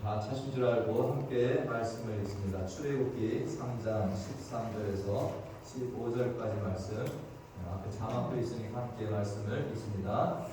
다 찾은 줄 알고 함께 말씀을 읽습니다. 출애굽기 3장 13절에서 15절까지 말씀, 앞에 자막도 있으니까 함께 말씀을 읽습니다.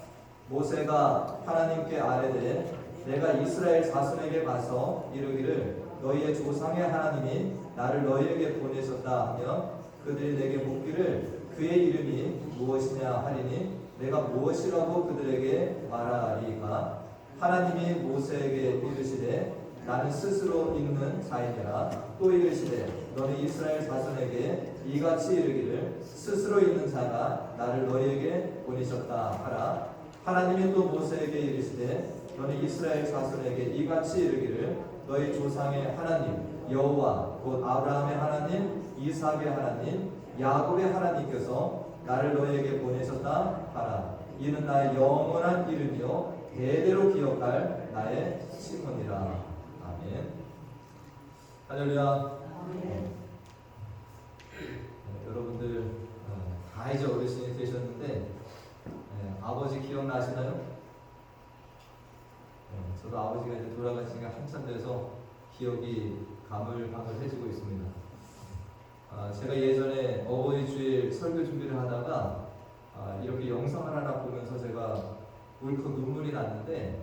모세가 하나님께 아뢰되 내가 이스라엘 자손에게 가서 이르기를 너희의 조상의 하나님이 나를 너희에게 보내셨다 하며 그들이 내게 묻기를 그의 이름이 무엇이냐 하리니 내가 무엇이라고 그들에게 말하리까? 하나님이 모세에게 이르시되 나는 스스로 있는 자이니라. 또 이르시되 너는 이스라엘 자손에게 이같이 이르기를 스스로 있는 자가 나를 너희에게 보내셨다 하라. 하나님이 또 모세에게 이르시되 너는 이스라엘 자손에게 이같이 이르기를 너희 조상의 하나님 여호와 곧 아브라함의 하나님 이삭의 하나님 야곱의 하나님께서 나를 너희에게 보내셨다 하라. 이는 나의 영원한 이름이요 대대로 기억할 나의 칭언이라. 아멘. 할렐루야. 여러분들 다 이제 어르신이 되셨는데 아버지 기억나시나요? 저도 아버지가 이제 돌아가신 지 한참 돼서 기억이 가물가물해지고 있습니다. 제가 예전에 어버이 주일 설교 준비를 하다가 이렇게 영상을 하나 보면서 제가 울컥 눈물이 났는데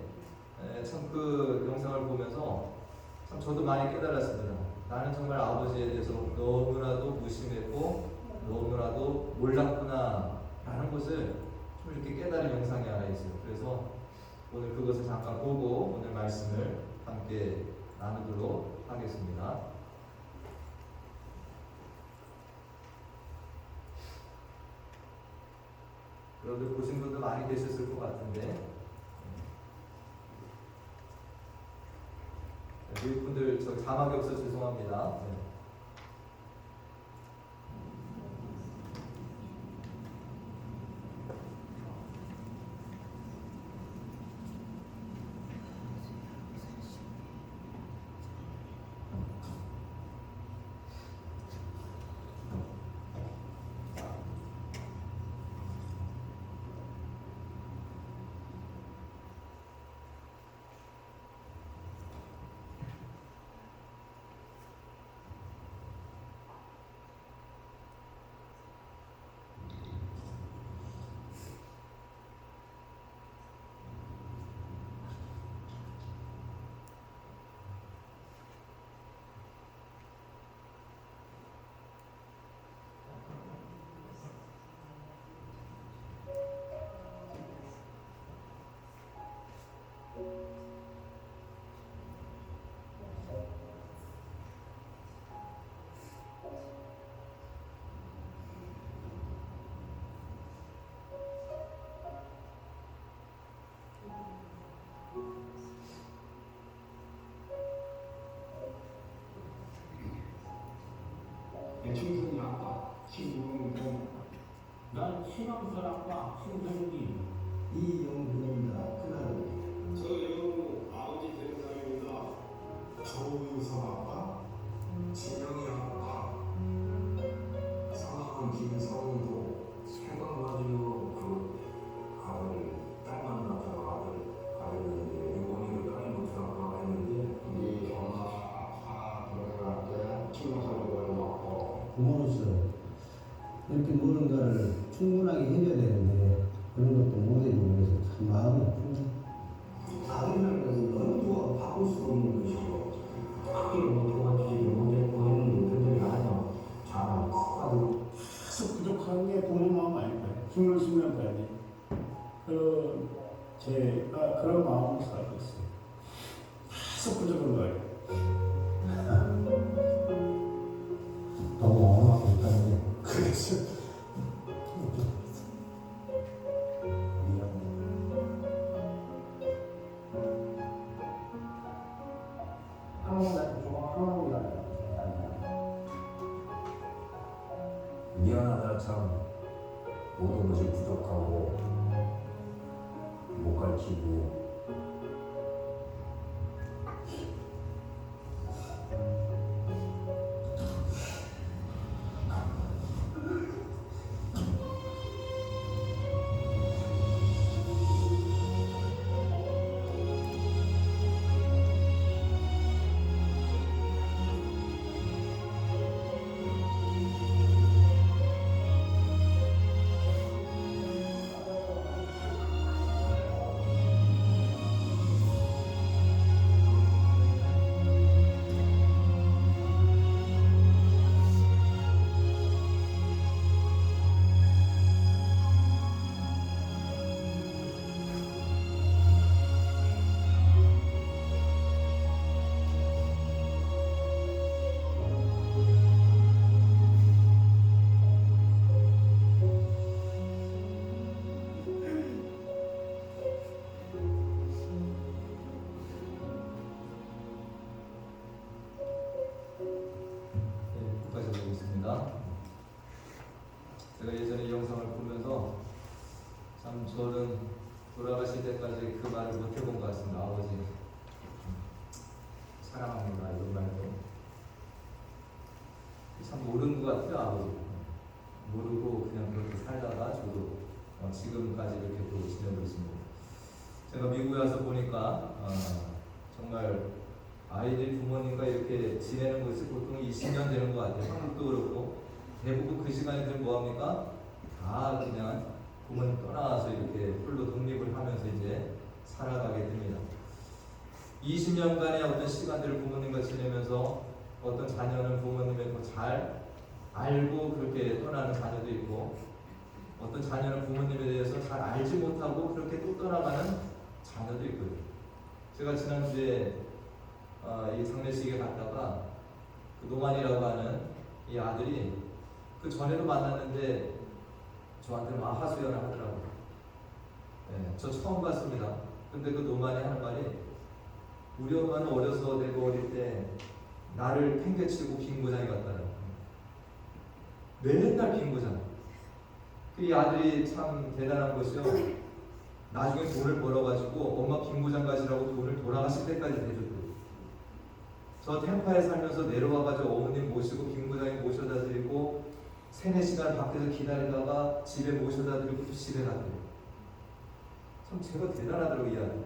참 그 영상을 보면서 참 저도 많이 깨달았습니다. 나는 정말 아버지에 대해서 너무나도 무심했고 너무나도 몰랐구나 라는 것을 좀 이렇게 깨달은 영상이 하나 있어요. 그래서 오늘 그것을 잠깐 보고 오늘 말씀을 함께 나누도록 하겠습니다. 여러분들 보신 분도 많이 계셨을 것 같은데 미국 분들 저 자막이 없어서 죄송합니다. 충성이 아빠, 신용동. 난 신앙설 아빠, 신성기. 이영훈입니다. 그날은 저 영우 아버지 되는 사람입니다. 조유성 아빠, 진영이 아빠, 성함은 김성도. 생각 가지고 그 아들 딸 만났다가 아들이 일본이 딸이 못하고 했는데 네 엄마 돌아갈 때 충성을 놓고 부모로서 이렇게 무언가를 충분하게 해줘야 되는데 그런 것도 못해주고 그래서 참 마음이 아픕니다. 아들이라는 것은 어느 누가 바꿀 수 없는 것이고 크게 뭐 도와주지 못했고 했는데 그들이 아주 잘하고 아주 계속 부족한 게 부모 마음 아닐까요? 죽는 순간까지. 제가 그런 마음으로 살고 있어요. 계속 부족한 거예요. 너무 엄하고 있다는데 그래서 미안하다 참 모든 것이 부족하고 못 가르치고 이 영상을 보면서 참 저는 돌아가실 때까지 그 말을 못 해본 것 같습니다. 아버지 사랑합니다 이런 말도 참 모르는 것 같아요. 아버지 모르고 그냥 그렇게 살다가 저도 지금까지 이렇게 또 지내고 있습니다. 제가 미국에 와서 보니까 정말 아이들 부모님과 이렇게 지내는 것이 보통 20년 되는 것 같아요. 한국도 그렇고 대부분 그 시간이 되면 뭐합니까? 다 그냥 부모님 떠나와서 이렇게 홀로 독립을 하면서 이제 살아가게 됩니다. 20년간의 어떤 시간들을 부모님과 지내면서 어떤 자녀는 부모님을 더 잘 알고 그렇게 떠나는 자녀도 있고 어떤 자녀는 부모님에 대해서 잘 알지 못하고 그렇게 또 떠나가는 자녀도 있거든요. 제가 지난주에 이 장례식에 갔다가 그 노만이라고 하는 이 아들이 그 전에도 만났는데 저한테 막 하소연을 하더라고요. 네, 저 처음 봤습니다. 근데 그 노만이 하는 말이 우리 엄마는 어려서 내가 어릴 때 나를 팽개치고 빈고장에 갔다는 맨날 빈고장. 이 아들이 참 대단한 것이요. 나중에 돈을 벌어가지고 엄마 빈고장 가시라고 돈을 돌아가실 때까지 대줬대요. 저 템파에 살면서 내려와가지고 어머님 모시고 빈고장에 모셔다 드리고 3-4시간 밖에서 기다리다가 집에 모셔다 드리고 또 집에 갔대요. 참 제가 대단하더라고요 이 아들.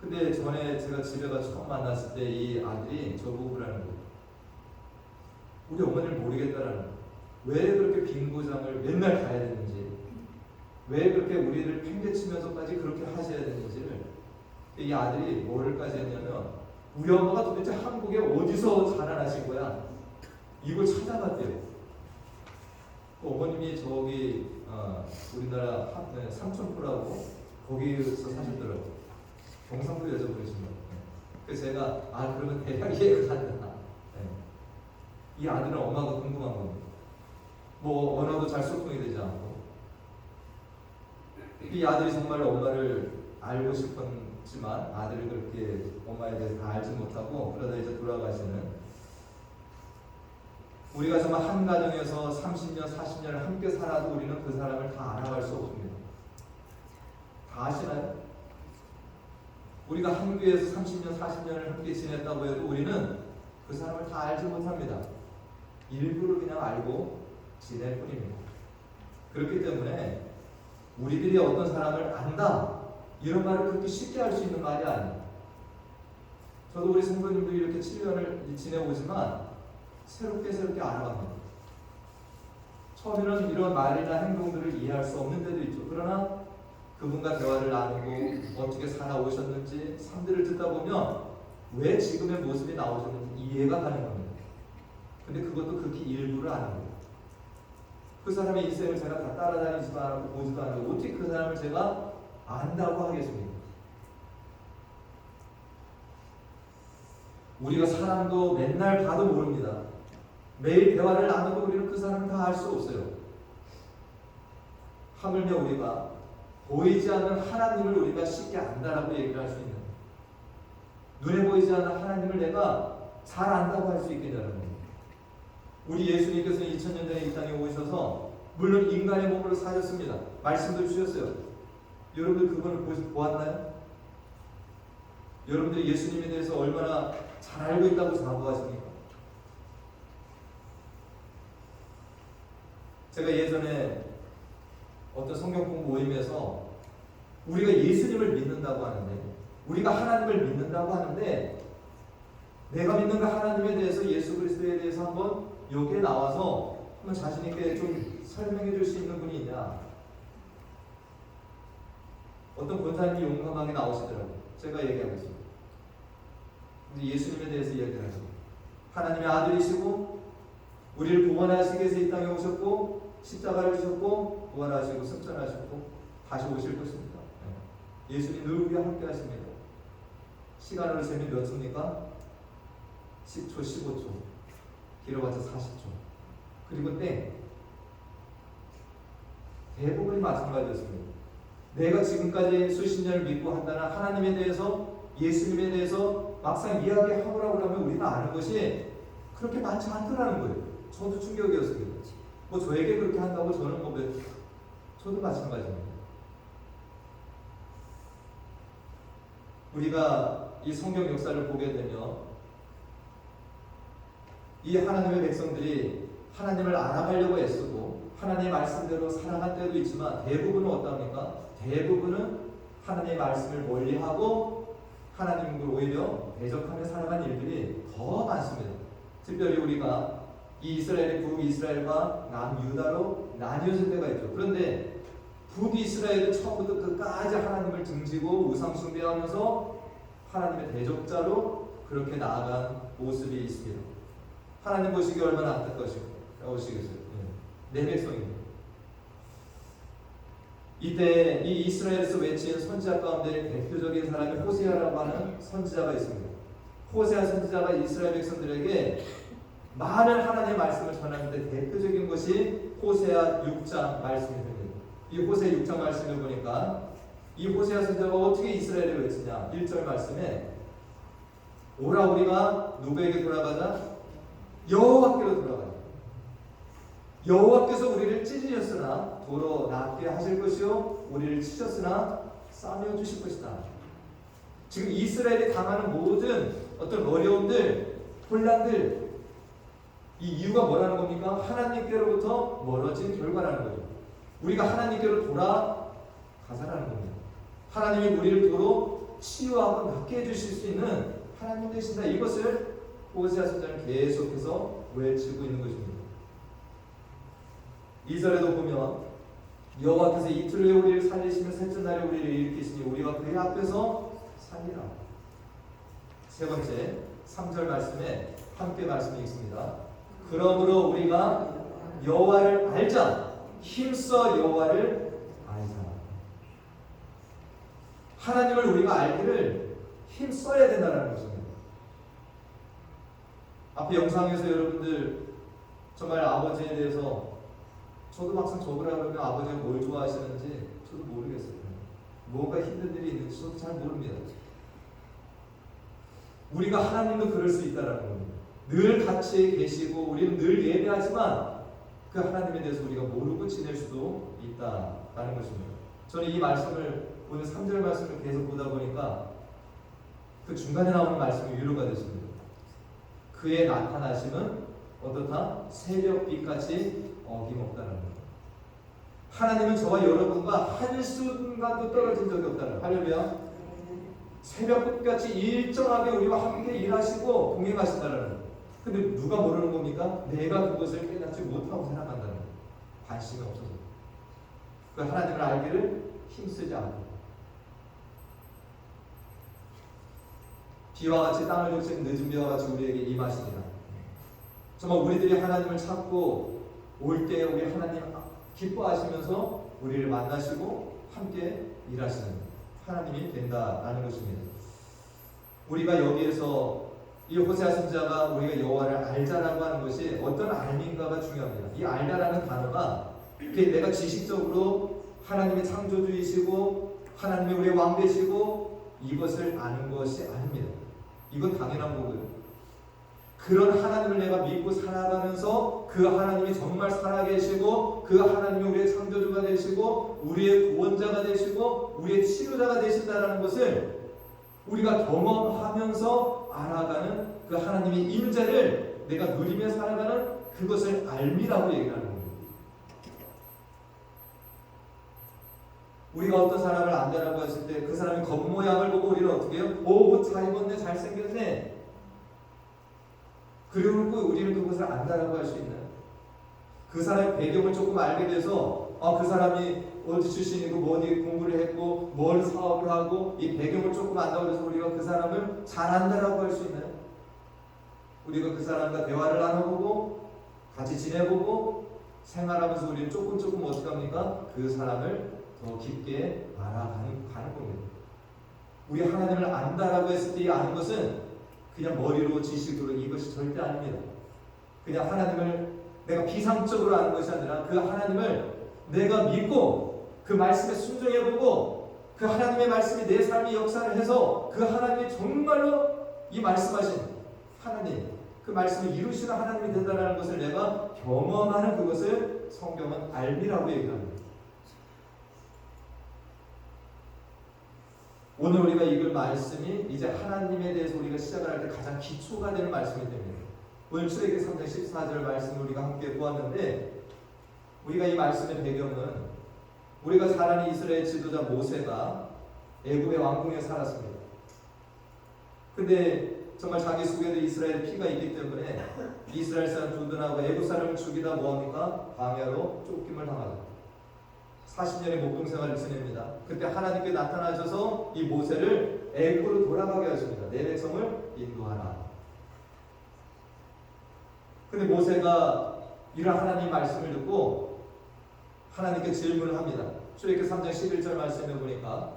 근데 전에 제가 집에 가서 처음 만났을 때 이 아들이 저보고 그러는 거예요. 우리 어머니를 모르겠다라는 거예요. 왜 그렇게 빈고장을 맨날 가야 되는지, 왜 그렇게 우리를 팽개치면서까지 그렇게 하셔야 되는지를 이 아들이 뭐를까지 했냐면 우리 엄마가 도대체 한국에 어디서 자라나신 거야? 이걸 찾아봤대요. 그 어머님이 저기 우리나라 삼천포라고 거기서 사셨더라고요. 경상도 여자분이신 거예요. 그래서 제가 그러면 대략 이해가 간다. 이 아들은 엄마가 궁금한 겁니다. 뭐 언어도 잘 소통이 되지 않고 이 아들이 정말 엄마를 알고 싶었지만 아들을 그렇게 엄마에 대해서 다 알지 못하고 그러다 이제 돌아가시는 우리가 정말 한 가정에서 30년, 40년을 함께 살아도 우리는 그 사람을 다 알아갈 수 없습니다. 다 아시나요? 우리가 한국에서 30년, 40년을 함께 지냈다고 해도 우리는 그 사람을 다 알지 못합니다. 일부를 그냥 알고 지낼 뿐입니다. 그렇기 때문에 우리들이 어떤 사람을 안다 이런 말을 그렇게 쉽게 할 수 있는 말이 아니에요. 저도 우리 성도님도 이렇게 7년을 지내오지만 새롭게 알아갑니다. 처음에는 이런 말이나 행동들을 이해할 수 없는 데도 있죠. 그러나 그분과 대화를 나누고 어떻게 살아오셨는지 삶들을 듣다 보면 왜 지금의 모습이 나오셨는지 이해가 가는 겁니다. 근데 그것도 극히 일부를 아는 거예요. 그 사람의 인생을 제가 다 따라다니지도 않고 보지도 않고 어떻게 그 사람을 제가 안다고 하겠습니까? 우리가 사람도 맨날 봐도 모릅니다. 매일 대화를 나눠도 우리는 그 사람을 다 알 수 없어요. 하물며 우리가 보이지 않는 하나님을 우리가 쉽게 안다라고 얘기를 할 수 있는, 눈에 보이지 않는 하나님을 내가 잘 안다고 할 수 있겠냐는 겁니다. 우리 예수님께서 2000년 전에 이 땅에 오셔서 물론 인간의 몸으로 사셨습니다. 말씀도 주셨어요. 여러분들 그분을 보았나요? 여러분들이 예수님에 대해서 얼마나 잘 알고 있다고 자부하십니까? 제가 예전에 어떤 성경 공부 모임에서 우리가 예수님을 믿는다고 하는데, 우리가 하나님을 믿는다고 하는데, 내가 믿는 그 하나님에 대해서, 예수 그리스도에 대해서 한번 여기에 나와서 한번 자신 있게 좀 설명해 줄 수 있는 분이 있냐? 어떤 권사님이 용감하게 나오시더라고요. 제가 얘기하고 있습니다. 예수님에 대해서 이야기를 하죠. 하나님의 아들이시고 우리를 구원하시기 위해서 이 땅에 오셨고 십자가를 지셨고 부활하시고 승천하셨고 다시 오실 것입니다. 예수님 늘 우리와 함께 하십니다. 시간으로 재면 몇 초입니까? 10초, 15초, 길어봤자 40초. 그리고 땡. 대부분이 마찬가지였습니다. 내가 지금까지 수십 년을 믿고 한다는 하나님에 대해서, 예수님에 대해서 막상 이야기하고라고 하면 우리가 아는 것이 그렇게 많지 않더라는 거예요. 저도 충격이었습니다. 뭐 저에게 그렇게 한다고 저는 뭐 저도 마찬가지입니다. 우리가 이 성경 역사를 보게 되면 이 하나님의 백성들이 하나님을 알아가려고 애쓰고 하나님의 말씀대로 살아갈 때도 있지만 대부분은 어떠합니까? 대부분은 하나님의 말씀을 멀리하고 하나님을 오히려 대적하며 살아간 일들이 더 많습니다. 특별히 우리가 이 이스라엘의 북이스라엘과 남유다로 나뉘어질 때가 있죠. 그런데 북이스라엘은 처음부터 끝까지 하나님을 등지고 우상 숭배하면서 하나님의 대적자로 그렇게 나아간 모습이 있습니다. 하나님 보시기 얼마나 안타까우시겠어요. 내 백성입니다. 이때 이 이스라엘에서 외친 선지자 가운데 대표적인 사람이 호세아라고 하는 선지자가 있습니다. 호세아 선지자가 이스라엘 백성들에게 많은 하나님의 말씀을 전하는데 대표적인 것이 호세아 6장 말씀입니다. 이 호세아 6장 말씀을 보니까 이 호세아 선지자가 어떻게 이스라엘을 외치냐. 1절 말씀에 오라 우리가 누구에게 돌아가자? 여호와께로 돌아가자. 여호와께서 우리를 찢으셨으나 도로 낫게 하실 것이요 우리를 치셨으나 싸매어 주실 것이다. 지금 이스라엘이 당하는 모든 어떤 어려움들, 혼란들, 이 이유가 뭐라는 겁니까? 하나님께로부터 멀어진 결과라는 거죠. 우리가 하나님께로 돌아가자라는 겁니다. 하나님이 우리를 도로 치유하고 낫게 해주실 수 있는 하나님 되신다. 이것을 호세아 선지자는 계속해서 외치고 있는 것입니다. 2절에도 보면 여호와께서 이틀 후에 우리를 살리시며 셋째 날에 우리를 일으키시니 우리가 그의 앞에서 살리라. 세 번째 3절 말씀에 함께 말씀이 있습니다. 그러므로 우리가 여호와를 알자. 힘써 여호와를 알자. 하나님을 우리가 알기를 힘써야 된다는 것입니다. 앞에 영상에서 여러분들 정말 아버지에 대해서 저도 막상 적으라 그러면 아버지가 뭘 좋아하시는지 저도 모르겠어요. 뭔가 힘든 일이 있는지 저도 잘 모릅니다. 우리가 하나님도 그럴 수 있다는 겁니다. 늘 같이 계시고 우리는 늘 예배하지만 그 하나님에 대해서 우리가 모르고 지낼 수도 있다라는 것입니다. 저는 이 말씀을 오늘 3절 말씀을 계속 보다 보니까 그 중간에 나오는 말씀이 위로가 됐습니다. 그의 나타나심은 어떻다? 새벽빛같이 어김없다는 거예요. 하나님은 저와 여러분과 한순간도 떨어진 적이 없다는 거예요. 할렐루야. 새벽빛같이 일정하게 우리와 함께 일하시고 동행하신다는 거예요. 근데 누가 모르는 겁니까? 내가 그것을 깨닫지 못하고 살아간다는 거예요. 관심이 없어서. 그 하나님을 알기를 힘쓰지 않고 비와 같이 땅을 적신 늦은 비와 같이 우리에게 임하시리라. 정말 우리들이 하나님을 찾고 올 때 우리 하나님 기뻐하시면서 우리를 만나시고 함께 일하시는 하나님이 된다라는 것입니다. 우리가 여기에서 이 호세아 선지자가 우리가 여호와를 알자라고 하는 것이 어떤 알민가가 중요합니다. 이 알자라는 단어가 내가 지식적으로 하나님의 창조주이시고 하나님이 우리의 왕 되시고 이것을 아는 것이 아닙니다. 이건 당연한 거고요. 그런 하나님을 내가 믿고 살아가면서 그 하나님이 정말 살아계시고 그 하나님이 우리의 창조주가 되시고 우리의 구원자가 되시고 우리의 치료자가 되신다는 것을 우리가 경험하면서 알아가는 그 하나님의 임재를 내가 누리며 살아가는 그것을 알미라고 얘기하는 겁니다. 우리가 어떤 사람을 안다라고 했을 때 그 사람의 겉모양을 보고 우리는 어떻게 해요? 오, 옷 잘 입었네, 잘생겼네. 그리고 우리는 그것을 안다라고 할 수 있나요? 그 사람의 배경을 조금 알게 돼서 그 사람이 어디 출신이고 뭐 어디 공부를 했고 뭘 사업을 하고 이 배경을 조금 안다고 해서 우리가 그 사람을 잘 안다라고 할 수 있나요? 우리가 그 사람과 대화를 나눠보고 같이 지내보고 생활하면서 우리는 조금 어떻게 합니까? 그 사람을 더 깊게 알아가는 겁니다. 우리 하나님을 안다라고 했을 때 이 아는 것은 그냥 머리로 지식으로 이것이 절대 아닙니다. 그냥 하나님을 내가 비상적으로 아는 것이 아니라 그 하나님을 내가 믿고 그 말씀에 순종해보고 그 하나님의 말씀이 내 삶의 역사를 해서 그 하나님이 정말로 이 말씀하신 하나님, 그 그 말씀을 이루시는 하나님이 된다는 것을 내가 경험하는 그것을 성경은 알미라고 얘기합니다. 오늘 우리가 읽을 말씀이 이제 하나님에 대해서 우리가 시작을 할 때 가장 기초가 되는 말씀이 됩니다. 오늘 출애굽기 3장 14절 말씀을 우리가 함께 보았는데, 우리가 이 말씀의 배경은 우리가 잘 아는 이스라엘 지도자 모세가 애굽의 왕궁에 살았습니다. 근데 정말 자기 속에도 이스라엘 피가 있기 때문에 이스라엘 사람 두둔하고 애굽 사람을 죽이다 뭐합니까? 광야로 쫓김을 당하죠. 40년의 목동 생활을 지냅니다. 그때 하나님께 나타나셔서 이 모세를 애굽으로 돌아가게 하십니다. 내 백성을 인도하라. 근데 모세가 이런 하나님 말씀을 듣고 하나님께 질문을 합니다. 출애굽기 3장 11절 말씀에 보니까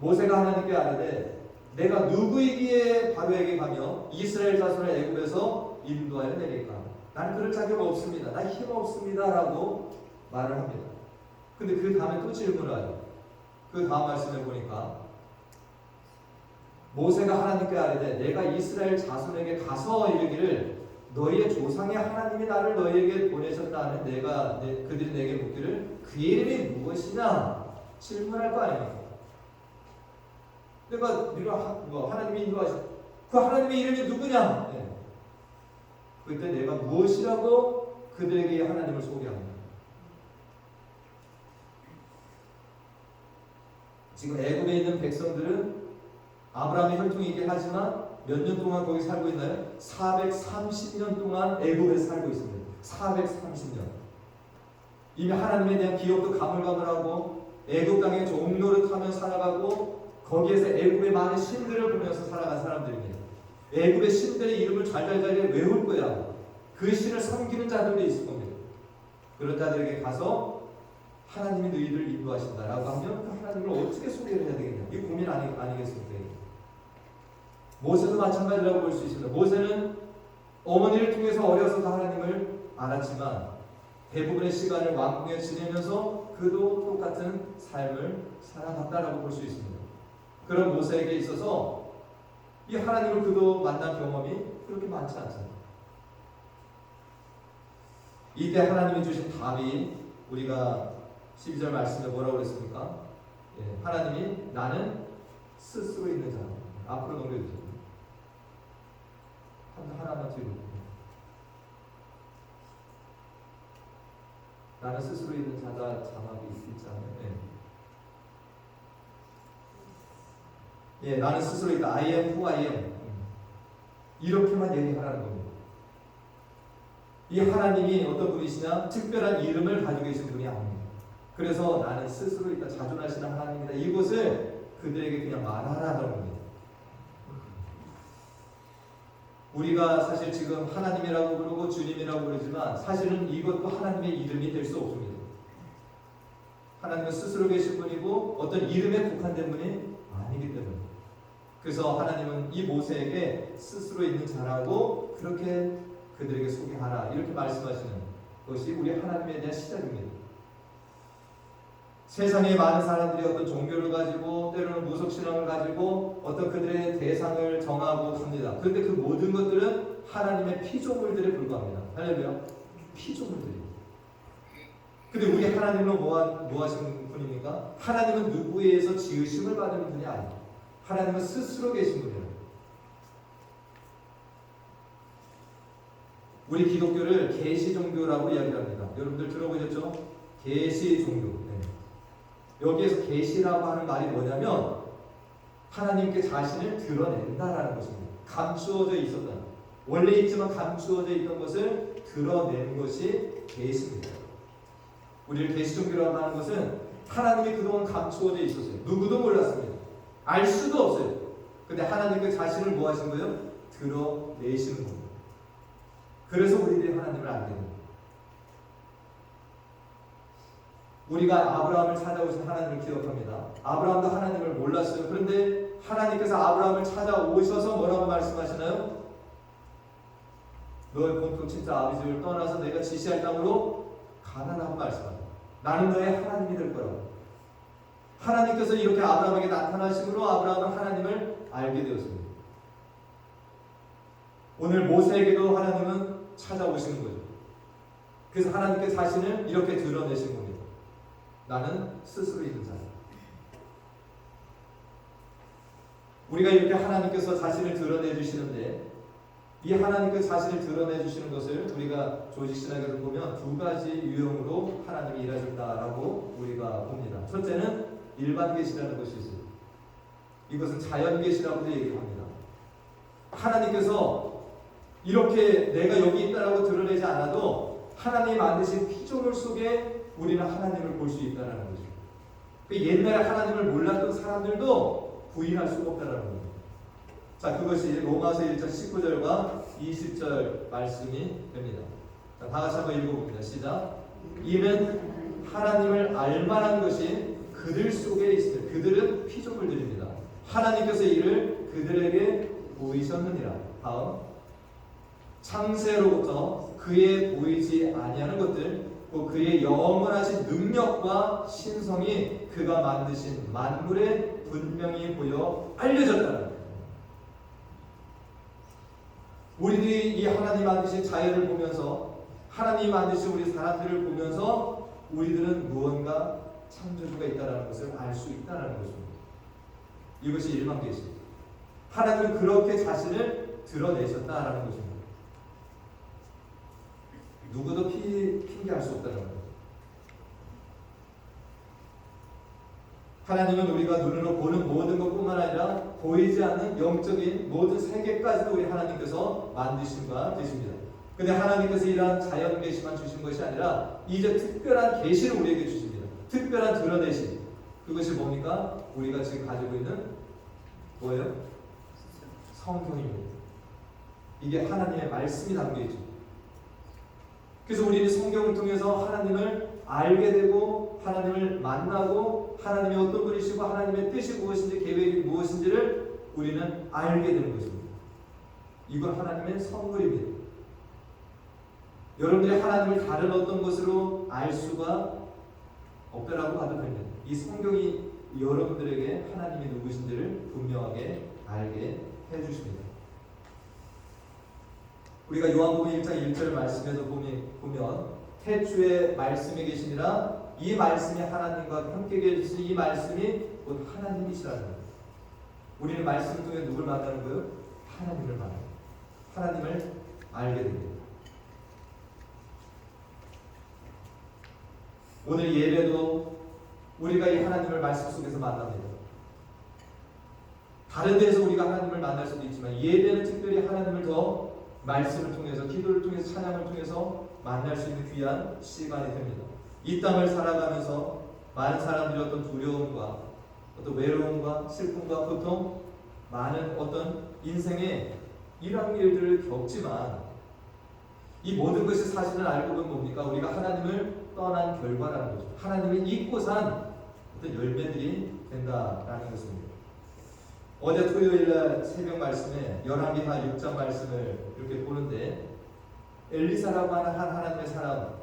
모세가 하나님께 아뢰되 내가 누구이기에 바로에게 가며 이스라엘 자손을 애굽에서 인도하여 내릴까? 나는 그럴 자격 없습니다. 나 힘 없습니다. 라고 말을 합니다. 근데 그 다음에 또 질문을 하죠. 그 다음 말씀에 보니까 모세가 하나님께 아뢰되 내가 이스라엘 자손에게 가서 이르기를 너희의 조상의 하나님이 나를 너희에게 보내셨다 하는 그들이 내게 묻기를 그의 이름이 무엇이냐 질문할 거 아닙니까? 내가 하나님이 인도하신 그 하나님의 이름이 누구냐? 네. 그때 내가 무엇이라고 그들에게 하나님을 소개합니다. 지금 애굽에 있는 백성들은 아브라함의 혈통이긴 하지만 몇 년 동안 거기 살고 있나요? 430년 동안 애굽에 살고 있습니다. 430년. 이미 하나님에 대한 기억도 가물가물하고 애굽 땅에 종노릇하며 살아가고 거기에서 애굽의 많은 신들을 보면서 살아간 사람들입니다. 애굽의 신들의 이름을 잘잘잘 외울 거야. 그 신을 섬기는 자들도 있을 겁니다. 그런 자들에게 가서 하나님이 너희를 인도하신다라고 하면 그 하나님을 어떻게 소개를 해야 되겠냐? 이 고민 아니겠습니까? 모세도 마찬가지라고 볼 수 있습니다. 모세는 어머니를 통해서 어려서도 하나님을 알았지만 대부분의 시간을 왕궁에 지내면서 그도 똑같은 삶을 살아갔다라고 볼 수 있습니다. 그런 모세에게 있어서 이 하나님을 그도 만난 경험이 그렇게 많지 않습니다. 이때 하나님이 주신 답이 우리가 12절 말씀에 뭐라고 그랬습니까? 하나님이 나는 스스로 있는 자. 앞으로 넘겨주세요. 하나만 뒤로. 나는 스스로 있는 자다. 자막이 있잖아요. 나는 스스로 있다. I am who I am. 이렇게만 얘기하라는 겁니다. 이 하나님이 어떤 분이시냐? 특별한 이름을 가지고 계신 분이 아닙니다. 그래서 나는 스스로 있다. 자존하시는 하나님이다. 이것을 그들에게 그냥 말하라는 겁니다. 우리가 사실 지금 하나님이라고 부르고 주님이라고 부르지만 사실은 이것도 하나님의 이름이 될 수 없습니다. 하나님은 스스로 계신 분이고 어떤 이름에 국한된 분이 아니기 때문에. 그래서 하나님은 이 모세에게 스스로 있는 자라고 그렇게 그들에게 소개하라 이렇게 말씀하시는 것이 우리 하나님에 대한 시작입니다. 세상에 많은 사람들이 어떤 종교를 가지고 때로는 무속신앙을 가지고 어떤 그들의 대상을 정하고 갑니다. 그런데 그 모든 것들은 하나님의 피조물들에 불과합니다. 할렐루야. 피조물들이. 근데 우리 하나님은 뭐 하시는 분입니까? 하나님은 누구에 의해서 지으심을 받는 분이 아닙니다. 하나님은 스스로 계신 분이에요. 우리 기독교를 계시 종교라고 이야기합니다. 여러분들 들어보셨죠? 계시 종교. 여기에서 계시라고 하는 말이 뭐냐면 하나님께 자신을 드러낸다라는 것입니다. 감추어져 있었다. 원래 있지만 감추어져 있던 것을 드러낸 것이 계시입니다. 우리를 계시 종교라고 하는 것은 하나님이 그동안 감추어져 있었어요. 누구도 몰랐습니다. 알 수도 없어요. 근데 하나님께 자신을 뭐 하신 거예요? 드러내시는 겁니다. 그래서 우리들이 하나님을 알게 됩니다. 우리가 아브라함을 찾아오신 하나님을 기억합니다. 아브라함도 하나님을 몰랐어요. 그런데 하나님께서 아브라함을 찾아오셔서 뭐라고 말씀하시나요? 너의 본토 친자 아비집을 떠나서 내가 지시할 땅으로 가라라고 말씀합니다. 나는 너의 하나님이 될 거라고. 하나님께서 이렇게 아브라함에게 나타나심으로 아브라함은 하나님을 알게 되었습니다. 오늘 모세에게도 하나님은 찾아오시는 거죠. 그래서 하나님께 자신을 이렇게 드러내신 겁니다. 나는 스스로 있는 자다. 우리가 이렇게 하나님께서 자신을 드러내 주시는데, 이 하나님께서 자신을 드러내 주시는 것을 우리가 조직신학에서 보면 두 가지 유형으로 하나님이 일하신다라고 우리가 봅니다. 첫째는 일반 계시라는 것이 있어요. 이것은 자연 계시라고도 얘기합니다. 하나님께서 이렇게 내가 여기 있다라고 드러내지 않아도 하나님이 만드신 피조물 속에 우리는 하나님을 볼 수 있다는 거죠. 옛날에 하나님을 몰랐던 사람들도 부인할 수가 없다는 겁니다. 자, 그것이 로마서 1장 19절과 20절 말씀이 됩니다. 자, 다 같이 한번 읽어봅니다. 시작. 이는 하나님을 알만한 것이 그들 속에 있으며, 그들은 피조물들입니다. 하나님께서 이를 그들에게 보이셨느니라. 다음. 창세로부터 그의 보이지 아니하는 것들, 또 그의 영원하신 능력과 신성이 그가 만드신 만물에 분명히 보여 알려졌다는 거예요. 우리들이 이 하나님 만드신 자연을 보면서, 하나님 만드신 우리 사람들을 보면서 우리들은 무언가 창조주가 있다는 것을 알 수 있다는 것입니다. 이것이 일반 계시. 하나님은 그렇게 자신을 드러내셨다라는 것입니다. 누구도 핑계할 수 없다는 거예요. 하나님은 우리가 눈으로 보는 모든 것뿐만 아니라 보이지 않는 영적인 모든 세계까지도 우리 하나님께서 만드신 바 되십니다. 근데 하나님께서 이러한 자연 계시만 주신 것이 아니라 이제 특별한 계시를 우리에게 주십니다. 특별한 드러내심. 그것이 뭡니까? 우리가 지금 가지고 있는 뭐예요? 성경입니다. 이게 하나님의 말씀이 담겨 있죠. 그래서 우리는 성경을 통해서 하나님을 알게 되고, 하나님을 만나고, 하나님이 어떤 분이시고 하나님의 뜻이 무엇인지, 계획이 무엇인지를 우리는 알게 되는 것입니다. 이건 하나님의 선물입니다. 여러분들이 하나님을 다른 어떤 것으로 알 수가 없다라고 봐도 됩니다. 이 성경이 여러분들에게 하나님이 누구신지를 분명하게 알게 해주십니다. 우리가 요한복음 1장 1절 말씀에서 보면 태초에 말씀이 계시니라, 이 말씀이 하나님과 함께 계시니 이 말씀이 곧 하나님이시라는 거예요. 우리는 말씀을 통해 누굴 만나는 거예요? 하나님을 만나요. 하나님을 알게 됩니다. 오늘 예배도 우리가 이 하나님을 말씀 속에서 만납니다. 다른 데서 우리가 하나님을 만날 수도 있지만 예배는 특별히 하나님을 더 말씀을 통해서, 기도를 통해서, 찬양을 통해서 만날 수 있는 귀한 시간이 됩니다. 이 땅을 살아가면서 많은 사람들이 어떤 두려움과 어떤 외로움과 슬픔과 고통, 많은 어떤 인생의 이런 일들을 겪지만 이 모든 것이 사실은 알고 보면 뭡니까? 우리가 하나님을 떠난 결과라는 거죠. 하나님을 잊고 산 어떤 열매들이 된다라는 것입니다. 어제 토요일날 새벽 말씀에 열왕기하 6장 말씀을 이렇게 보는데, 엘리사라고 하는 한 하나님의 사람,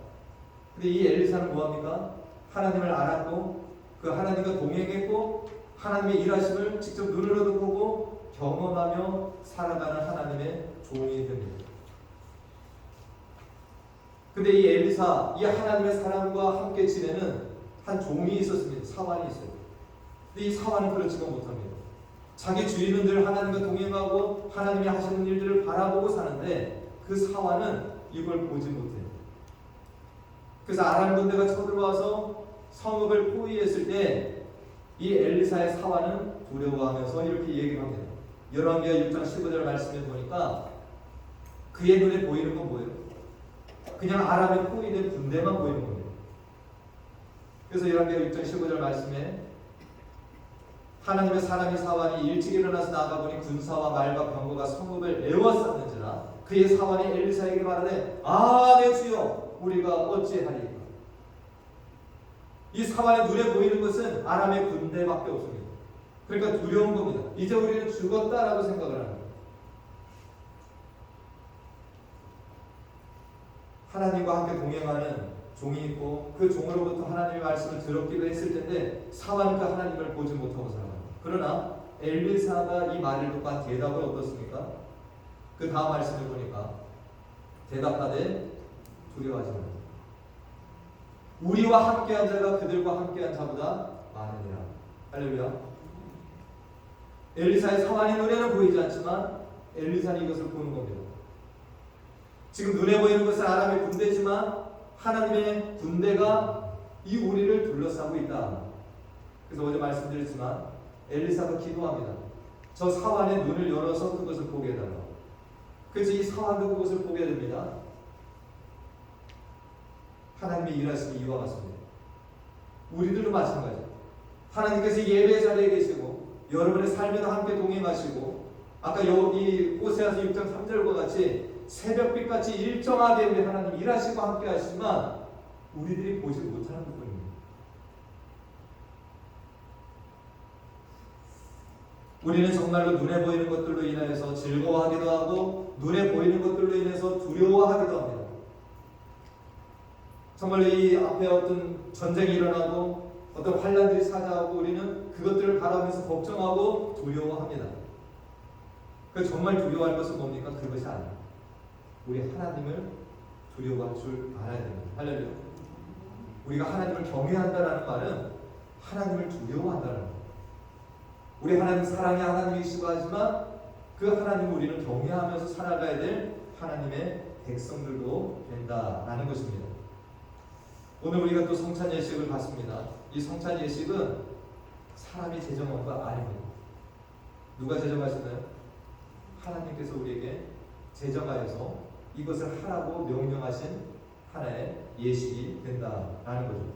근데 이 엘리사는 뭐합니까? 하나님을 알았고 그 하나님과 동행했고 하나님의 일하심을 직접 눈으로도 보고 경험하며 살아가는 하나님의 종이 됩니다. 근데 이 엘리사, 이 하나님의 사람과 함께 지내는 한 종이 있었습니다. 사환이 있어요. 근데 이 사환은 그렇지가 못합니다. 자기 주인은 늘 하나님과 동행하고 하나님이 하시는 일들을 바라보고 사는데 그 사환은 이걸 보지 못해요. 그래서 아람 군대가 쳐들어와서 성읍을 포위했을 때 이 엘리사의 사환은 두려워하면서 이렇게 얘기를 합니다. 열왕기하 6장 15절 말씀에 보니까 그의 눈에 보이는 건 뭐예요? 그냥 아람에 포위된 군대만 보이는 겁니다. 그래서 열왕기하 6장 15절 말씀에 하나님의 사람이 사환이 일찍 일어나서 나가보니 군사와 말과 병거가 성읍을 에워쌌는지라 그의 사환이 엘리사에게 말하되 내 주여 우리가 어찌하리까. 이 사환의 눈에 보이는 것은 아람의 군대밖에 없습니다. 그러니까 두려운 겁니다. 이제 우리는 죽었다라고 생각을 하는 거예요. 하나님과 함께 동행하는 종이 있고 그 종으로부터 하나님의 말씀을 들었기도 했을 텐데 사환은 그 하나님을 보지 못하고 살아가요. 그러나 엘리사가 이 말을 듣고 한 대답은 어떻습니까? 그 다음 말씀을 보니까 대답하되 두려워하지 말라. 우리와 함께한 자가 그들과 함께한 자보다 많으니라. 할렐루야. 엘리사의 사환이 눈에는 보이지 않지만 엘리사는 이것을 보는 겁니다. 지금 눈에 보이는 것은 아람의 군대지만 하나님의 군대가 이 우리를 둘러싸고 있다. 그래서 어제 말씀드렸지만 엘리사가 기도합니다. 저 사환의 눈을 열어서 그것을 보게 해달라. 그래서 이 사환도 그것을 보게 됩니다. 하나님의 일하심이 이와 같습니다. 우리들도 마찬가지. 하나님께서 예배 자리에 계시고 여러분의 삶에도 함께 동행하시고 아까 여기 호세아서 6장 3절과 같이 새벽빛같이 일정하게 우리 하나님 일하시고 함께 하시지만 우리들이 보지 못하는 부분입니다. 우리는 정말로 눈에 보이는 것들로 인해서 즐거워하기도 하고 눈에 보이는 것들로 인해서 두려워하기도 합니다. 정말로 이 앞에 어떤 전쟁이 일어나고 어떤 환란들이 찾아오고 우리는 그것들을 바라보면서 걱정하고 두려워합니다. 그 정말 두려워할 것은 뭡니까? 그것이 아니에요. 우리 하나님을 두려워할 줄 알아야 됩니다. 할렐루야. 우리가 하나님을 경외한다라는 말은 하나님을 두려워한다는 거예요. 우리 하나님 사랑의 하나님이시고 하지만 그 하나님을 우리는 경외하면서 살아가야 될 하나님의 백성들도 된다라는 것입니다. 오늘 우리가 또 성찬 예식을 봤습니다. 이 성찬 예식은 사람이 제정한 거 아닙니다. 누가 제정하셨나요? 하나님께서 우리에게 제정하여서 이것을 하라고 명령하신 하나의 예식이 된다라는 거죠.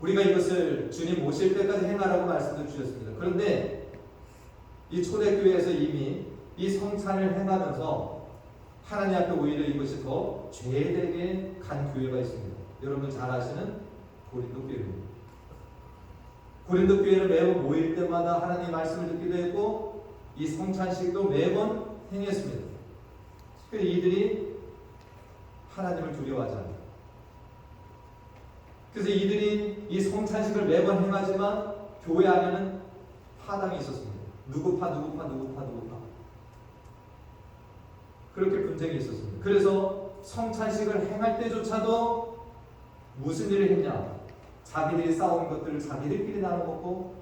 우리가 이것을 주님 오실 때까지 행하라고 말씀을 주셨습니다. 그런데 이 초대교회에서 이미 이 성찬을 행하면서 하나님 앞에 오히려 이것이 더 죄되게 간 교회가 있습니다. 여러분 잘 아시는 고린도 교회입니다. 고린도 교회는 매번 모일 때마다 하나님의 말씀을 듣기도 했고 이 성찬식도 매번 행했습니다. 그래서 이들이 하나님을 두려워하지 않아요. 그래서 이들이 이 성찬식을 매번 행하지만 교회 안에는 파당이 있었습니다. 누구파 그렇게 분쟁이 있었습니다. 그래서 성찬식을 행할 때조차도 무슨 일을 했냐? 자기들이 싸운 것들을 자기들끼리 나눠 먹고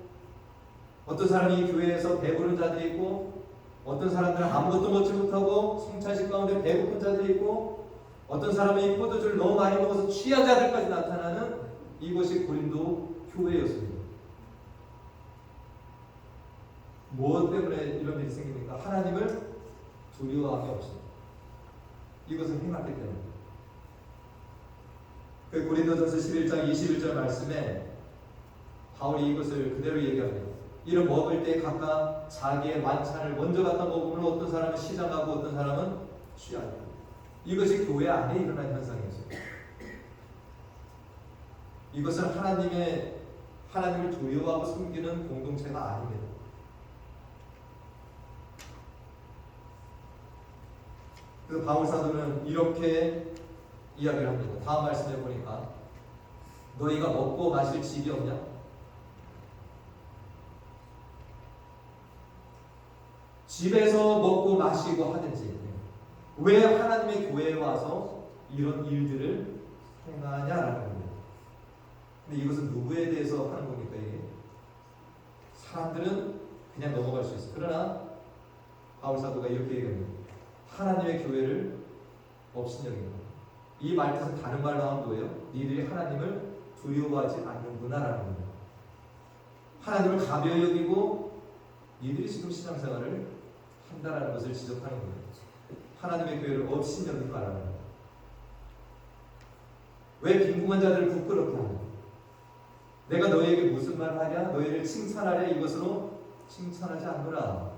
어떤 사람이 이 교회에서 배부른 자들이 있고 어떤 사람들은 아무것도 먹지 못하고 성찬식 가운데 배고픈 자들이 있고 어떤 사람은 이 포도주를 너무 많이 먹어서 취한 자들까지 나타나는 이것이 고린도 교회였습니다. 무엇 때문에 이런 일이 생깁니까? 하나님을 두려워함이 없습니다. 이것을 행했기 때문에. 그 고린도전서 11장 21절 말씀에 바울이 이것을 그대로 얘기합니다. 이를 먹을 때 각각 자기의 만찬을 먼저 갖다 먹으면 어떤 사람은 시장하고 어떤 사람은 취하고 이것이 교회 안에 일어난 현상이었습니다. 이것은 하나님을 두려워하고 섬기는 공동체가 아닙니다. 그래서 바울 사도는 이렇게 이야기를 합니다. 다음 말씀에 보니까 너희가 먹고 마실 집이 없냐? 집에서 먹고 마시고 하든지 왜 하나님의 교회에 와서 이런 일들을 행하냐라는 겁니다. 근데 이것은 누구에 대해서 하는 겁니까? 이게 사람들은 그냥 넘어갈 수 있어요. 그러나 바울 사도가 이렇게 얘기합니다. 하나님의 교회를 업신여긴다. 이 말뜻은 다른 말로 하면 뭐예요? 니들이 하나님을 두려워하지 않는구나라는 겁니다. 하나님을 가벼이 여기고 니들이 지금 신앙생활을 한다라는 것을 지적하는 겁니다. 하나님의 교회를 업신여기지 말라는 겁니다. 왜 빈궁한 자들을 부끄럽게 하냐? 내가 너희에게 무슨 말을 하냐? 너희를 칭찬하랴 이것으로 칭찬하지 않노라.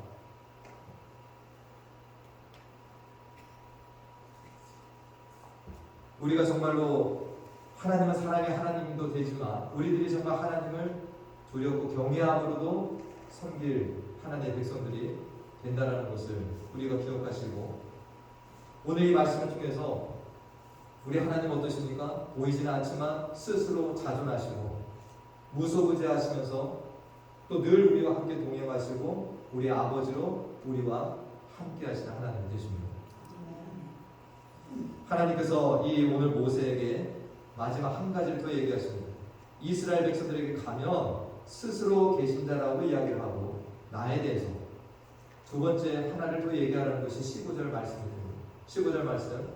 우리가 정말로 하나님은 사랑의 하나님도 되지만 우리들이 정말 하나님을 두렵고 경외함으로도 섬길 하나님의 백성들이 된다는 것을 우리가 기억하시고 오늘 이 말씀을 통해서 우리 하나님 어떠십니까? 보이지는 않지만 스스로 자존하시고 무소부재하시면서 또 늘 우리와 함께 동행하시고 우리 아버지로 우리와 함께 하시는 하나님 되십니다. 하나님께서 이 오늘 모세에게 마지막 한 가지를 더 얘기하십니다. 이스라엘 백성들에게 가면 스스로 계신다라고 이야기를 하고 나에 대해서 두 번째 하나를 더 얘기하라는 것이 15절 말씀입니다. 15절 말씀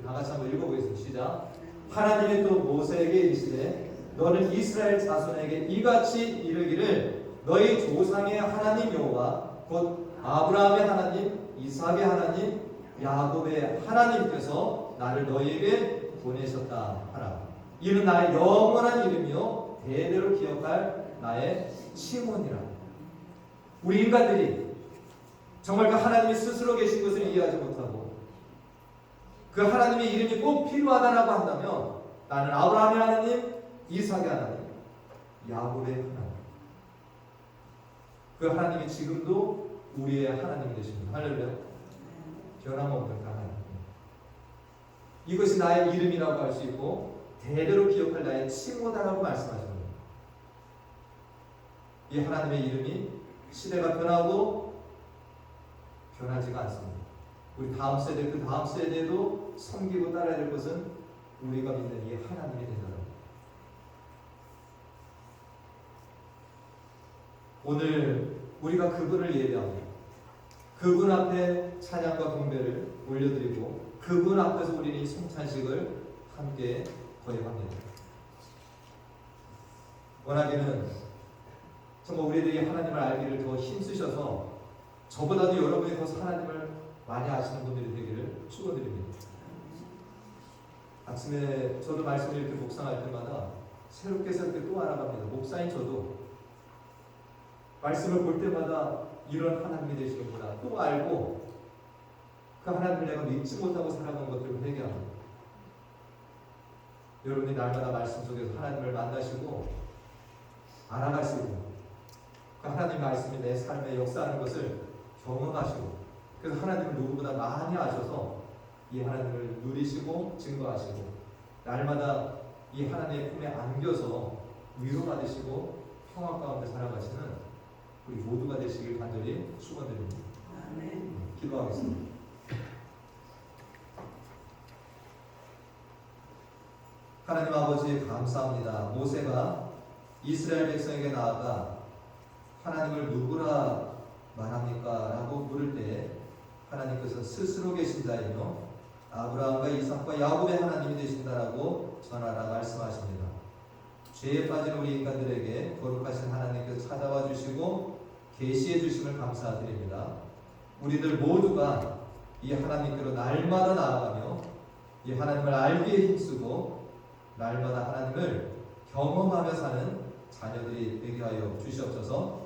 다 같이 한번 읽어보겠습니다. 시작. 하나님이 또 모세에게 이르시되 너는 이스라엘 자손에게 이같이 이르기를 너희 조상의 하나님 여호와 곧 아브라함의 하나님, 이삭의 하나님, 야곱의 하나님께서 나를 너희에게 보내셨다 하라. 이는 나의 영원한 이름이요 대대로 기억할 나의 칭호니라. 우리 인간들이 정말 그 하나님이 스스로 계신 것을 이해하지 못하고 그 하나님의 이름이 꼭 필요하다라고 한다면 나는 아브라함의 하나님, 이삭의 하나님, 야곱의 하나님, 그 하나님이 지금도 우리의 하나님이 되십니다. 할렐루야. 변함없는 그 하나님. 이것이 나의 이름이라고 할 수 있고 대대로 기억할 나의 칭호다라고 말씀하십니다. 이 하나님의 이름이 시대가 변하고 변하지가 않습니다. 우리 다음 세대, 그 다음 세대도 섬기고 따라야 될 것은 우리가 믿는 이 하나님이 된다는 겁니다. 오늘 우리가 그분을 예배하고 그분 앞에 찬양과 경배를 올려드리고 그분 앞에서 우리는 이 성찬식을 함께 거행합니다. 원하기는 정말 우리들이 하나님을 알기를 더 힘쓰셔서 저보다도 여러분이 더 하나님을 많이 아시는 분들이 되기를 축원드립니다. 아침에 저도 말씀을 이렇게 묵상할 때마다 새롭게 또 알아갑니다. 목사인 저도 말씀을 볼 때마다 이런 하나님이 되시는구나 또 알고 그 하나님을 내가 믿지 못하고 살아간 것들을 회개합니다. 여러분이 날마다 말씀 속에서 하나님을 만나시고 알아가시고 그 하나님 말씀이 내 삶에 역사하는 것을 경험하시고 그래서 하나님을 누구보다 많이 아셔서 이 하나님을 누리시고 증거하시고 날마다 이 하나님의 품에 안겨서 위로받으시고 평화 가운데 살아가시는 우리 모두가 되시길 간절히 축원드립니다. 기도하겠습니다. 하나님 아버지 감사합니다. 모세가 이스라엘 백성에게 나아가 하나님을 누구라 말합니까? 라고 물을 때 하나님께서 스스로 계신 자이며 아브라함과 이삭과 야곱의 하나님이 되신다라고 전하라 말씀하십니다. 죄에 빠진 우리 인간들에게 거룩하신 하나님께서 찾아와 주시고 계시해 주심을 감사드립니다. 우리들 모두가 이 하나님께로 날마다 나아가며 이 하나님을 알기에 힘쓰고 날마다 하나님을 경험하며 사는 자녀들이 되게 하여 주시옵소서.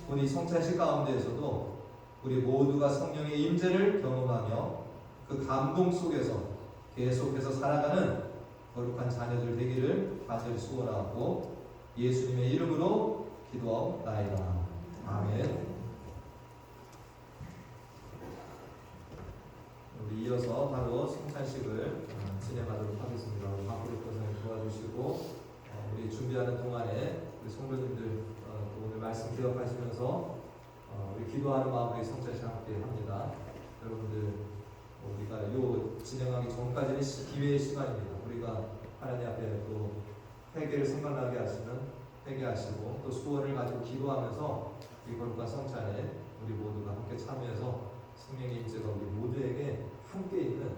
우리 성찬식 가운데에서도 우리 모두가 성령의 임재를 경험하며 그 감동 속에서 계속해서 살아가는 거룩한 자녀들 되기를 간절히 소원하고 예수님의 이름으로 기도하옵나이다. 아멘. 우리 이어서 바로 성찬식을 진행하도록 하겠습니다. 앞으로 것을 도와주시고 우리 준비하는 동안에 우리 성도님들 오늘 말씀 기억하시면서 우리 기도하는 마음으로 성찬식 함께 합니다. 여러분들 우리가 요 진행하기 전까지는 기회의 시간입니다. 우리가 하나님 앞에 또 회개를 생각나게 하시는 회개하시고 또 수원을 가지고 기도하면서 이 거룩한 성찬에 우리 모두가 함께 참여해서 성령의 임재가 우리 모두에게 함께 있는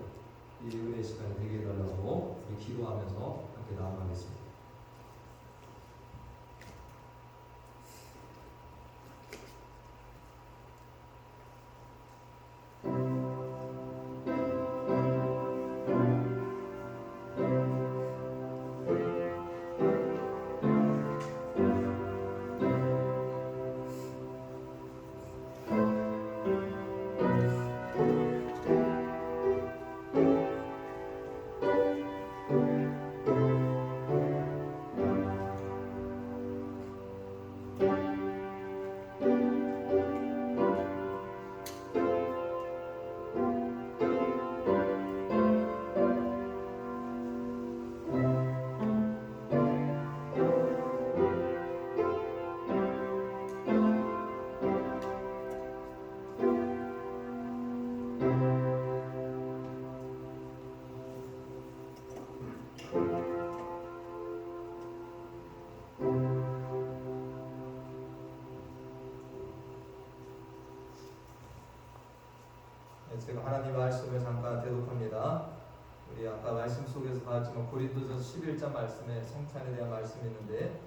이 은혜의 시간이 되게 해달라고 우리 기도하면서 함께 나아가겠습니다. 제가 하나님의 말씀을 잠깐 대독합니다. 우리 아까 말씀 속에서 봤지만 고린도전서 11장 말씀에 성찬에 대한 말씀이 있는데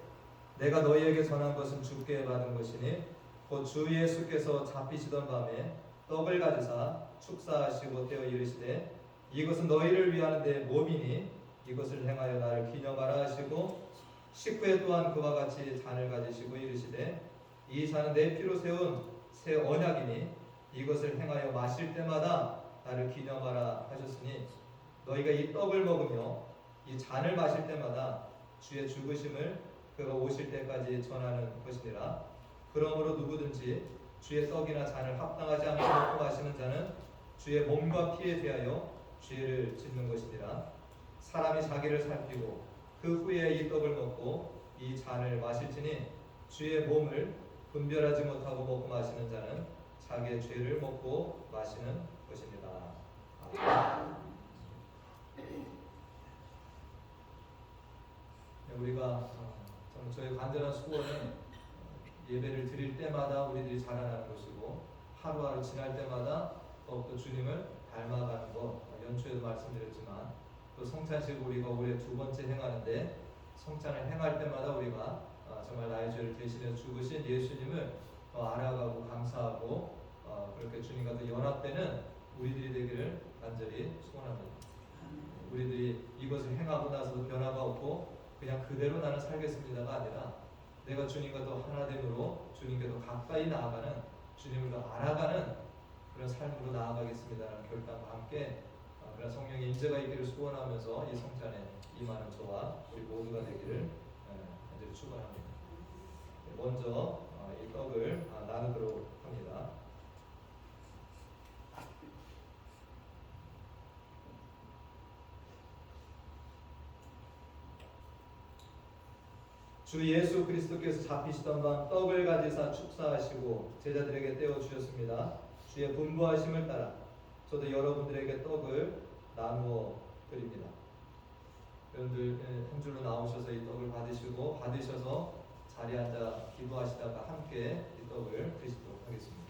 내가 너희에게 전한 것은 주께 받은 것이니 곧 주 예수께서 잡히시던 밤에 떡을 가지사 축사하시고 떼어 이르시되 이것은 너희를 위하는 내 몸이니 이것을 행하여 나를 기념하라 하시고 식후에 또한 그와 같이 잔을 가지시고 이르시되 이 잔은 내 피로 세운 새 언약이니 이것을 행하여 마실 때마다 나를 기념하라 하셨으니 너희가 이 떡을 먹으며 이 잔을 마실 때마다 주의 죽으심을 그가 오실 때까지 전하는 것이니라. 그러므로 누구든지 주의 떡이나 잔을 합당하지 않게 먹고 마시는 자는 주의 몸과 피에 대하여 죄를 짓는 것이니라. 사람이 자기를 살피고 그 후에 이 떡을 먹고 이 잔을 마실지니 주의 몸을 분별하지 못하고 먹고 마시는 자는 자기의 죄를 먹고 마시는 것입니다. 우리가 저희 간절한 소원은 예배를 드릴 때마다 우리들이 자라나는 것이고 하루하루 지날 때마다 더욱더 주님을 닮아가는 것, 연초에도 말씀드렸지만 또 성찬식 우리가 올해 두 번째 행하는데 성찬을 행할 때마다 우리가 정말 나의 죄를 대신해 죽으신 예수님을 더 알아가고 감사하고 그렇게 주님과 더 연합되는 우리들이 되기를 간절히 소원합니다. 우리들이 이것을 행하고 나서도 변화가 없고 그냥 그대로 나는 살겠습니다가 아니라 내가 주님과 더 하나됨으로 주님께 더 가까이 나아가는, 주님을 더 알아가는 그런 삶으로 나아가겠습니다라는 결단과 함께 그런 성령의 임재가 있기를 소원하면서 이 성찬에 임하는 저와 우리 모두가 되기를 간절히 축원합니다. 먼저 이 떡을 나누도록 합니다. 주 예수 그리스도께서 잡히시던 밤 떡을 가지사 축사하시고 제자들에게 떼어 주셨습니다. 주의 분부하심을 따라 저도 여러분들에게 떡을 나누어 드립니다. 여러분들 한 줄로 나오셔서 이 떡을 받으셔서 자리에 앉아 기도하시다가 함께 이 떡을 드시도록 하겠습니다.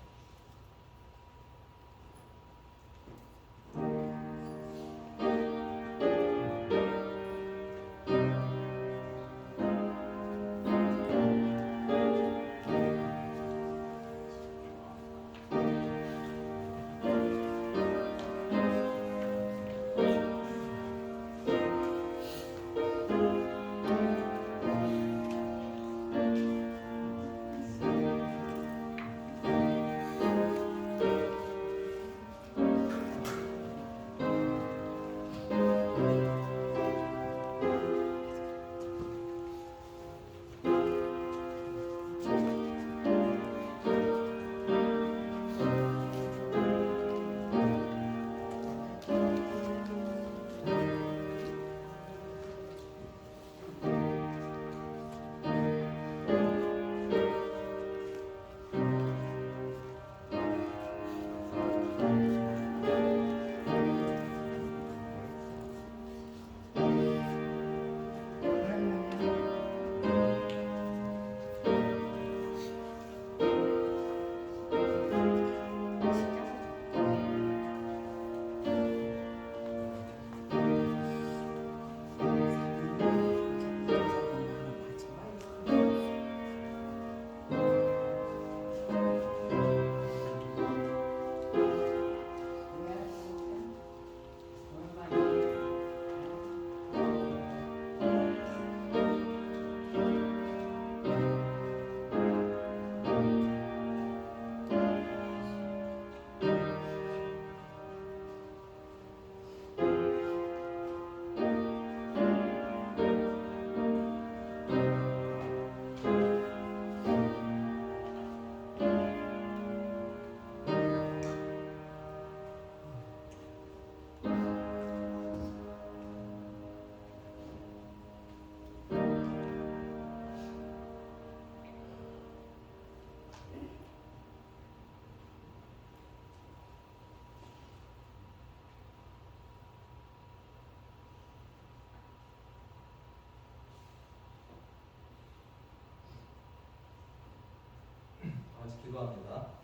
같이 기도합니다.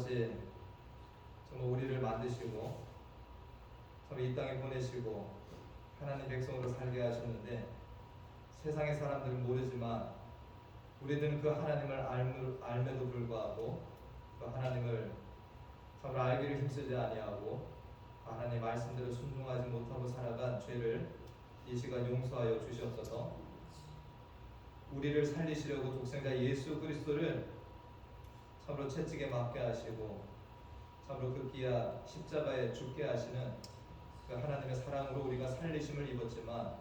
아버지 정말 우리를 만드시고 정말 이 땅에 보내시고 하나님 백성으로 살게 하셨는데 세상의 사람들은 모르지만 우리들은 그 하나님을 알매도 불구하고 그 하나님을 정말 알기를 힘쓰지 아니하고 하나님 말씀대로 순종하지 못하고 살아간 죄를 이 시간 용서하여 주시옵소서. 우리를 살리시려고 독생자 예수 그리스도를 참으로 채찍에 맞게 하시고 참으로 그 귀한 십자가에 죽게 하시는 그 하나님의 사랑으로 우리가 살리심을 입었지만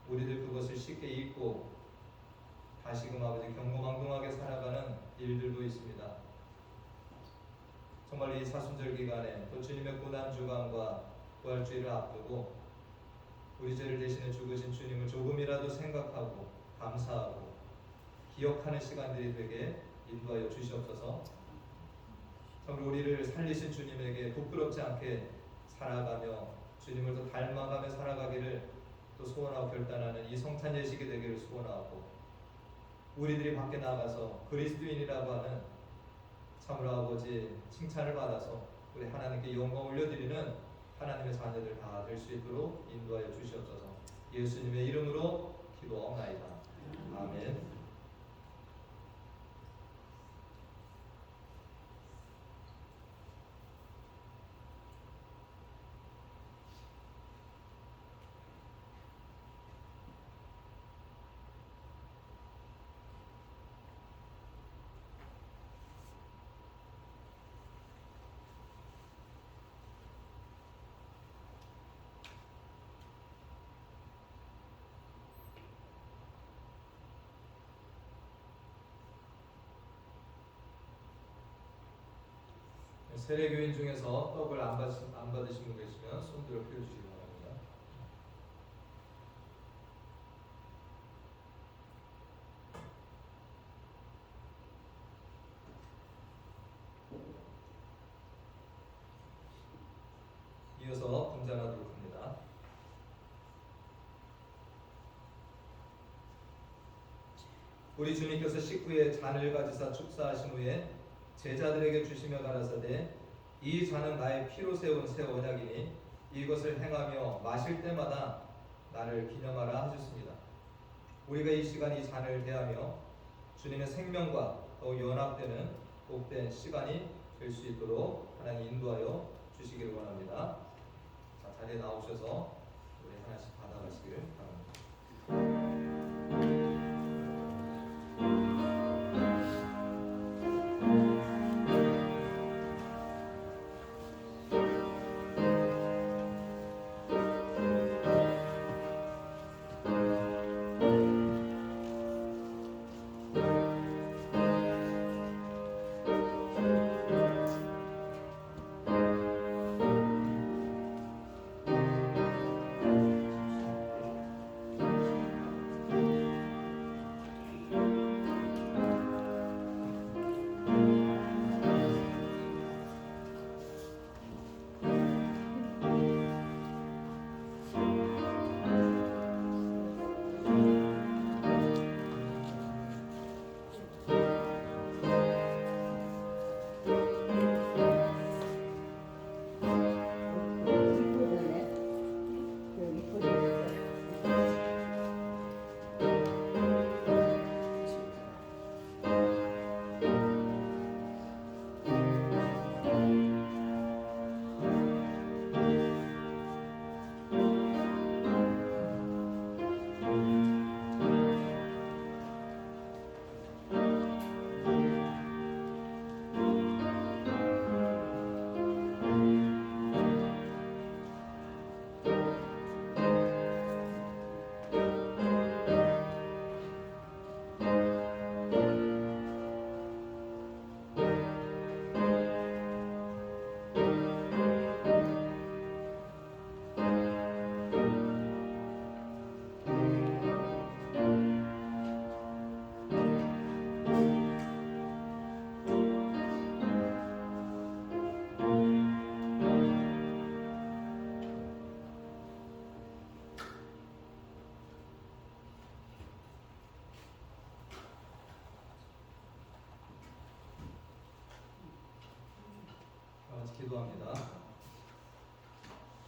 우리들 그것을 쉽게 잊고 다시금 아버지 경고망동하게 살아가는 일들도 있습니다. 정말 이 사순절 기간에 또 주님의 고난주간과 부활주의를 앞두고 우리 죄를 대신해 죽으신 주님을 조금이라도 생각하고 감사하고 기억하는 시간들이 되게 인도하여 주시옵소서. 참으로 우리를 살리신 주님에게 부끄럽지 않게 살아가며 주님을 더 닮아가며 살아가기를 또 소원하고 결단하는 이 성찬 예식이 되기를 소원하고 우리들이 밖에 나가서 그리스도인이라고 하는 참으로 아버지 칭찬을 받아서 우리 하나님께 영광 올려드리는 하나님의 자녀들 다 될 수 있도록 인도하여 주시옵소서. 예수님의 이름으로 기도하옵나이다. 아멘. 세례교인 중에서 떡을 안 받으신 분 계시면 손들어 펴주시기 바랍니다. 이어서 분장하도록 합니다. 우리 주님께서 식후에 잔을 가지사 축사하신 후에 제자들에게 주시며 가라사대 이 잔은 나의 피로 세운 새 언약이니 이것을 행하며 마실 때마다 나를 기념하라 하셨습니다. 우리가 이 시간 이 잔을 대하며 주님의 생명과 더욱 연합되는 복된 시간이 될 수 있도록 하나님 인도하여 주시기를 원합니다. 자, 자리에 나오셔서 우리 하나씩 받아가시기를 바랍니다.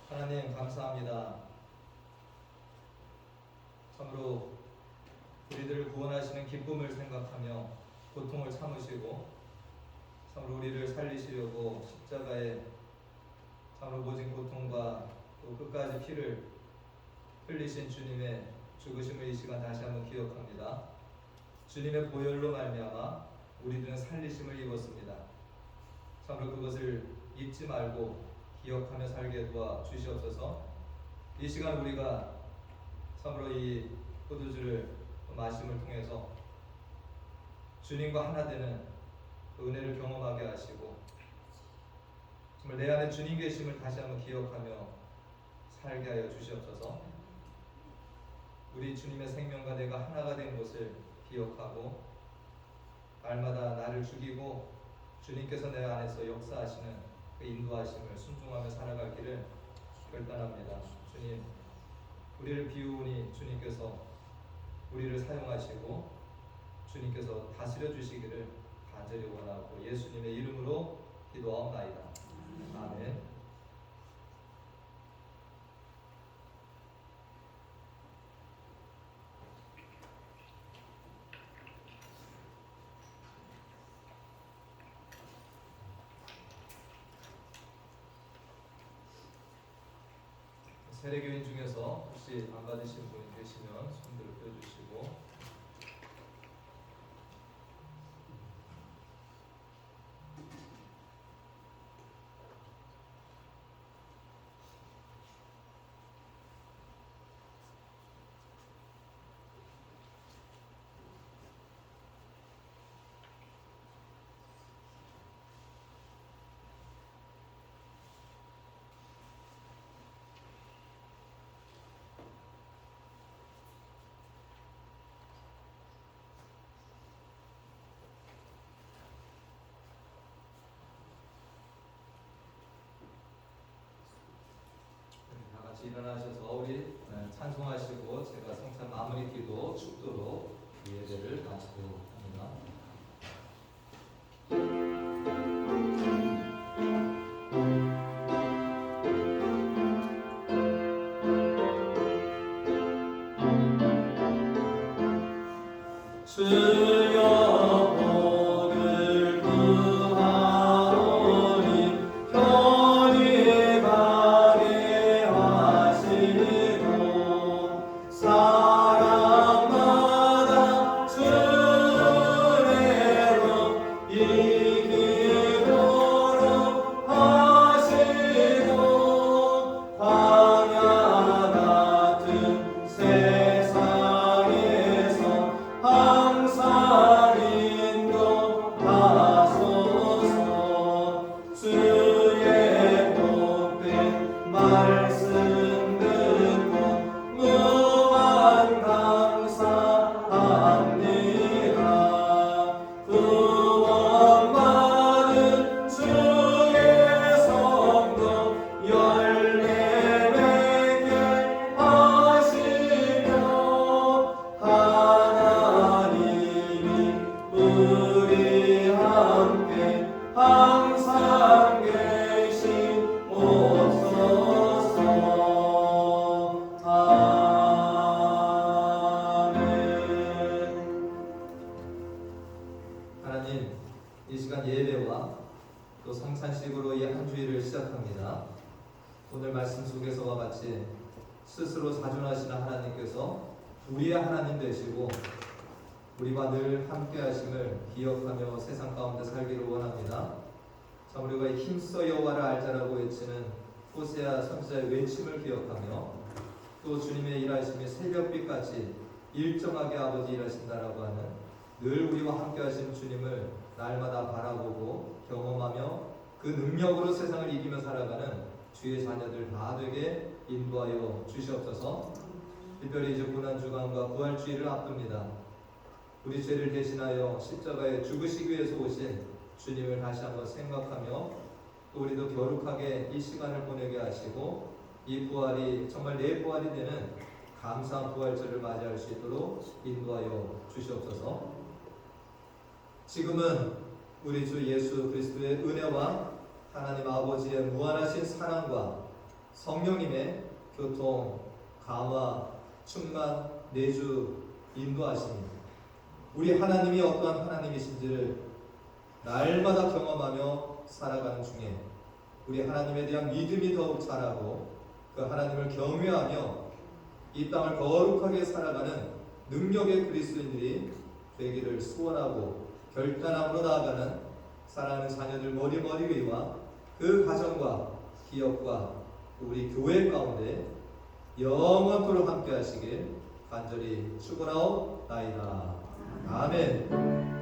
하나님 감사합니다. 참으로 우리들을 구원하시는 기쁨을 생각하며 고통을 참으시고 참으로 우리를 살리시려고 십자가에 참으로 모진 고통과 또 끝까지 피를 흘리신 주님의 죽으심을 이 시간 다시 한번 기억합니다. 주님의 보혈로 말미암아 우리들은 살리심을 입었습니다. 참으로 그것을 잊지 말고 기억하며 살게 도와 주시옵소서. 이 시간 우리가 참으로 이 포도주를 마심을 통해서 주님과 하나 되는 그 은혜를 경험하게 하시고 정말 내 안에 주님 계심을 다시 한번 기억하며 살게 하여 주시옵소서. 우리 주님의 생명과 내가 하나가 된 것을 기억하고 날마다 나를 죽이고 주님께서 내 안에서 역사하시는 그 인도하심을 순종하며 살아가기를 결단합니다. 주님, 우리를 비우니 주님께서 우리를 사용하시고 주님께서 다스려 주시기를 간절히 원하고 예수님의 이름으로 기도하옵나이다. 아멘. 세례교인 중에서 혹시 안 받으신 분이 계시면 손들을 펴주시고, 다 같이 일어나셔서 우리 찬송하시고 제가 성찬 마무리 기도 축도로 예배를 마치도록 합니다. 주여 복을 구하오니 편히 가게 하시고 사람마다 주례로 이기도록 하시고 광야 같은 세상에서 항상 인도하소서. 주의 복된 말씀 듣고 무한 감사합니다. 구원받은 주의 성도 열매 맺게 하시며 하나님이 우리 함께 항상 계시옵소서. 아멘. 하나님, 이 시간 예배와 또 성찬식으로 이 한 주일을 시작합니다. 오늘 말씀 속에서와 같이 스스로 자존하시는 하나님께서 우리의 하나님 되시고 우리와 늘 함께 하심을 기억하며 세상 가운데 살기를 원합니다. 참 우리가 힘써 여호와를 알자라고 외치는 호세아 선지자의 외침을 기억하며 또 주님의 일하심이 새벽빛같이 일정하게 아버지 일하신다라고 하는 늘 우리와 함께 하시는 주님을 날마다 바라보고 경험하며 그 능력으로 세상을 이기며 살아가는 주의 자녀들 다 되게 인도하여 주시옵소서. 특별히 이제 고난주간과 부활주의를 앞둡니다. 우리 죄를 대신하여 십자가에 죽으시기 위해서 오신 주님을 다시 한번 생각하며 또 우리도 거룩하게 이 시간을 보내게 하시고 이 부활이 정말 내 부활이 되는 감사한 부활절을 맞이할 수 있도록 인도하여 주시옵소서. 지금은 우리 주 예수 그리스도의 은혜와 하나님 아버지의 무한하신 사랑과 성령님의 교통, 감화, 충만, 내주, 인도하십니다. 우리 하나님이 어떠한 하나님이신지를 날마다 경험하며 살아가는 중에 우리 하나님에 대한 믿음이 더욱 자라고 그 하나님을 경외하며 이 땅을 거룩하게 살아가는 능력의 그리스도인들이 되기를 소원하고 결단함으로 나아가는 사랑하는 자녀들 머리머리 위와 그 가정과 기업과 우리 교회 가운데 영원토록 함께 하시길 간절히 축원하옵나이다. 아멘.